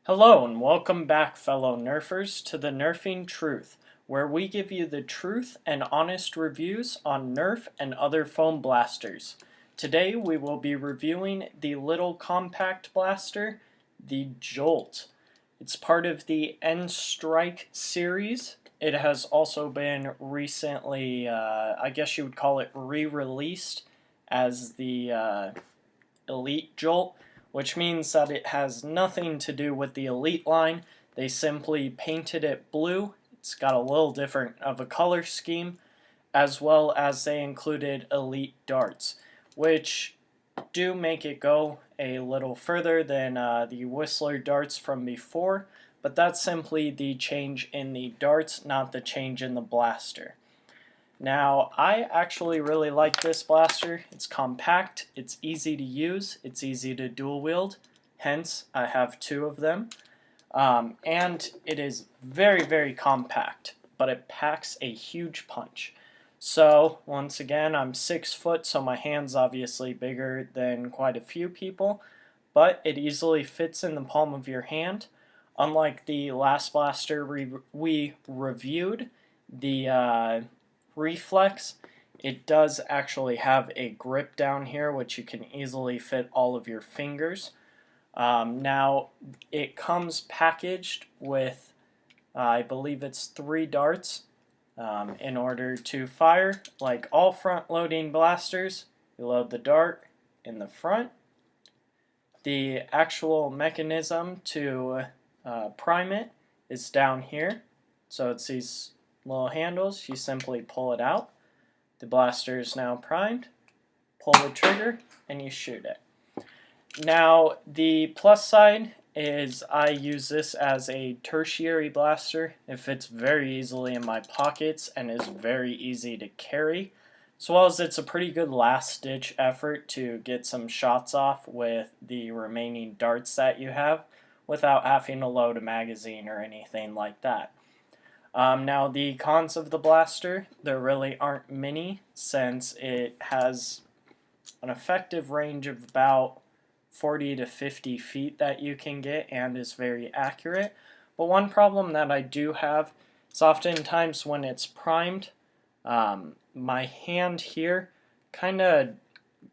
Hello and welcome back, fellow Nerfers, to the Nerfing Truth, where we give you the truth and honest reviews on Nerf and other foam blasters. Today we will be reviewing the little compact blaster, the Jolt. It's part of the N-Strike series. It has also been recently, I guess you would call it re-released as the Elite Jolt, which means that it has nothing to do with the Elite line. They simply painted it blue. It's got a little different of a color scheme, as well as they included Elite darts, which do make it go a little further than the Whistler darts from before, but that's simply the change in the darts, not the change in the blaster. Now, I actually really like this blaster. It's compact, it's easy to use, it's easy to dual wield, hence I have two of them. And it is very, very compact, but it packs a huge punch. So, once again, I'm 6 foot, so my hand's obviously bigger than quite a few people, but it easily fits in the palm of your hand. Unlike the last blaster we reviewed, the Reflex, it does actually have a grip down here which you can easily fit all of your fingers. Now it comes packaged with I believe it's 3 darts in order to fire. Like all front loading blasters, you load the dart in the front. The actual mechanism to prime it is down here, so it's these little handles. You simply pull it out. The blaster is now primed. Pull the trigger and you shoot it. Now the plus side is I use this as a tertiary blaster. It fits very easily in my pockets and is very easy to carry, as well as it's a pretty good last ditch effort to get some shots off with the remaining darts that you have without having to load a magazine or anything like that. Now the cons of the blaster, there really aren't many, since it has an effective range of about 40 to 50 feet that you can get and is very accurate. But one problem that I do have is oftentimes when it's primed, my hand here kind of,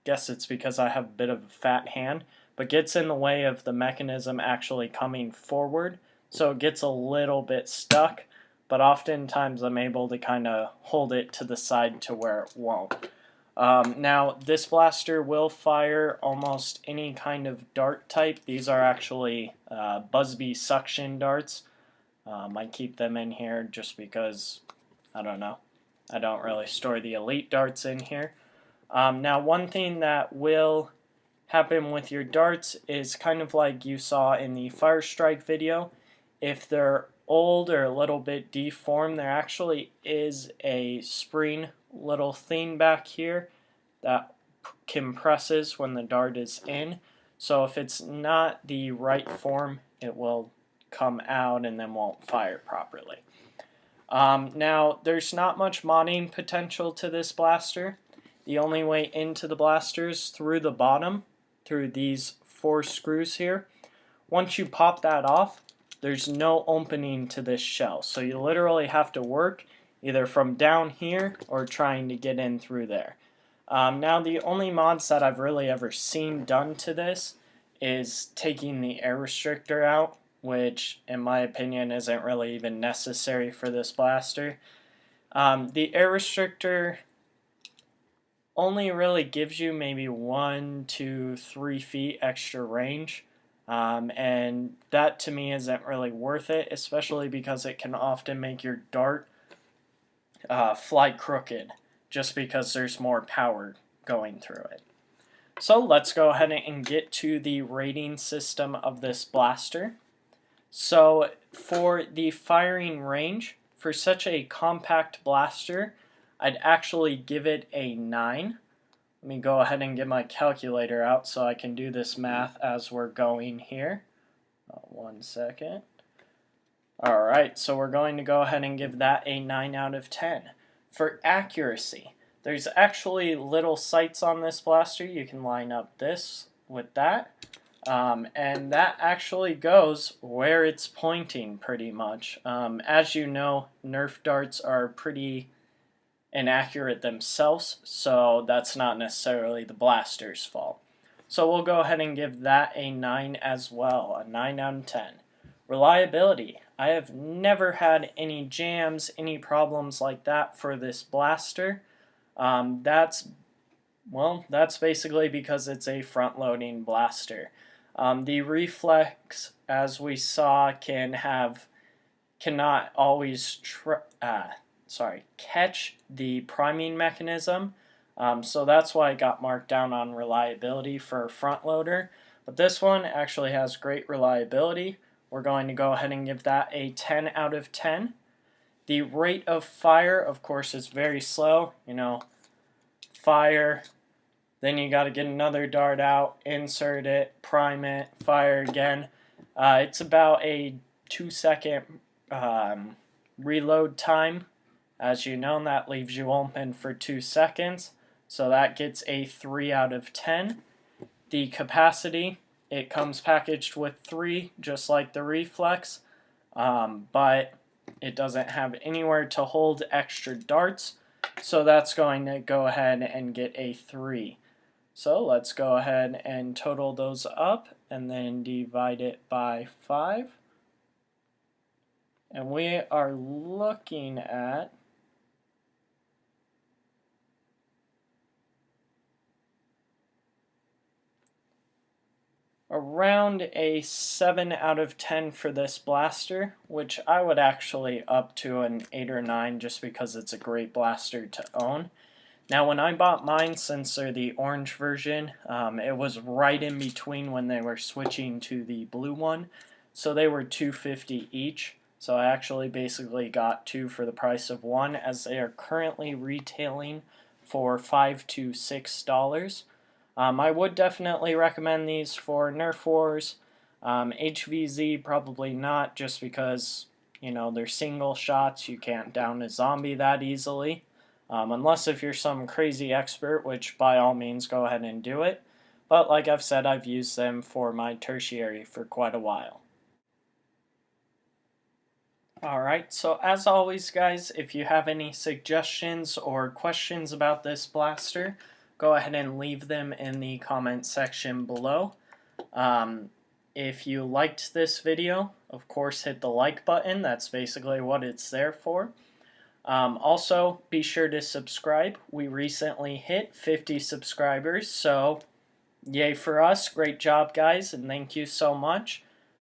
guess it's because I have a bit of a fat hand, but gets in the way of the mechanism actually coming forward, so it gets a little bit stuck. But oftentimes I'm able to kind of hold it to the side to where it won't. Now this blaster will fire almost any kind of dart type. These are actually Busby suction darts. I keep them in here just because, I don't know, I don't really store the Elite darts in here. Now one thing that will happen with your darts is kind of like you saw in the Fire Strike video. If they're old or a little bit deformed, there actually is a spring little thing back here that compresses when the dart is in. So if it's not the right form, it will come out and then won't fire properly. Now there's not much modding potential to this blaster. The only way into the blaster is through the bottom, through these 4 screws here. Once you pop that off, there's no opening to this shell, so you literally have to work either from down here or trying to get in through there. Now the only mods that I've really ever seen done to this is taking the air restrictor out, which in my opinion isn't really even necessary for this blaster. The air restrictor only really gives you maybe 1 to 3 feet extra range. And that to me isn't really worth it, especially because it can often make your dart fly crooked just because there's more power going through it. So let's go ahead and get to the rating system of this blaster. So for the firing range, for such a compact blaster, I'd actually give it a 9. Let me go ahead and get my calculator out so I can do this math as we're going here. 1 second. Alright, so we're going to go ahead and give that a 9 out of 10. For accuracy, there's actually little sights on this blaster. You can line up this with that. and that actually goes where it's pointing pretty much. As you know, Nerf darts are pretty inaccurate themselves, so that's not necessarily the blaster's fault. So we'll go ahead and give that a 9 as well, a 9 out of 10. Reliability. I have never had any jams, any problems like that for this blaster. That's basically because it's a front-loading blaster. The reflex, as we saw, cannot always catch the priming mechanism. So that's why it got marked down on reliability for a front loader. But this one actually has great reliability. We're going to go ahead and give that a 10 out of 10. The rate of fire, of course, is very slow. You know, fire, then you got to get another dart out, insert it, prime it, fire again. It's about a 2-second reload time. As you know, that leaves you open for 2 seconds. So that gets a 3 out of 10. The capacity, it comes packaged with 3, just like the reflex, but it doesn't have anywhere to hold extra darts. So that's going to go ahead and get a 3. So let's go ahead and total those up and then divide it by 5. And we are looking at around a 7 out of 10 for this blaster, which I would actually up to an 8 or 9 just because it's a great blaster to own. Now when I bought mine, since they're the orange version, it was right in between when they were switching to the blue one, so they were $2.50 each. So I actually basically got 2 for the price of 1, as they are currently retailing for $5 to $6. I would definitely recommend these for Nerf Wars. HVZ probably not, just because, you know, they're single shots. You can't down a zombie that easily. Unless if you're some crazy expert, which by all means go ahead and do it. But like I've said, I've used them for my tertiary for quite a while. Alright, so as always guys, if you have any suggestions or questions about this blaster, go ahead and leave them in the comment section below. If you liked this video, of course hit the like button. That's basically what it's there for. Also, be sure to subscribe. We recently hit 50 subscribers, so yay for us. Great job, guys, and thank you so much.